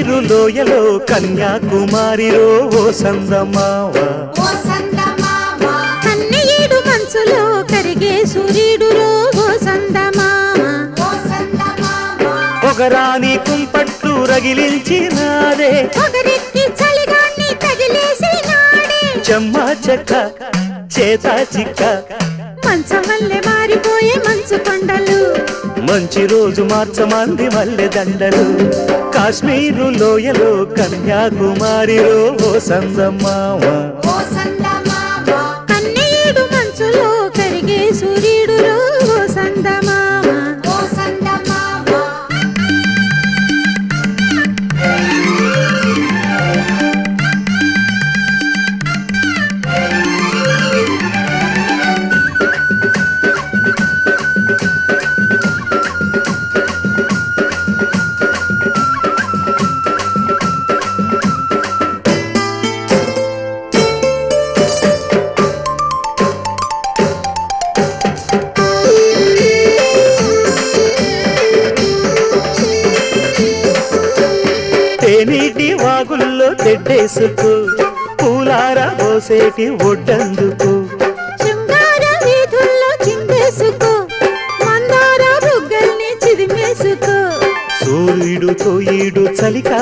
కాశ్మీరు లోయలో కన్యాకుమారిలో ఓ సందమావ కన్నయ్యేడు మంచులో కరిగే సూర్యుడులో ఓ సందమావ పొగరాని కుంపట్లు రగిలించినాడే పొగరెక్కి చలిగాన్ని తగిలేసినాడే చెమ్మా చెక్క చేతా చిక్క మంచం వల్లే మారిపోయే మంచు కొండలు మంచి రోజు మార్చమంది మల్లె దండలు కాశ్మీరు లోయలో కన్యాకుమారిలో ఓ సందమావ కన్నయ్యేడు మంచులో కరిగే సూర్యుడులో ఓ సందమావ తేనీటి వాగుల్లో తెడ్డేసుకు పూలార పోసేటి ఒడ్డందుకు శృంగార వీధుల్లో చిందేసుకో మందార బుగ్గల్ని చిదిమేసుకో సూర్యుడు తోయిడు చలికా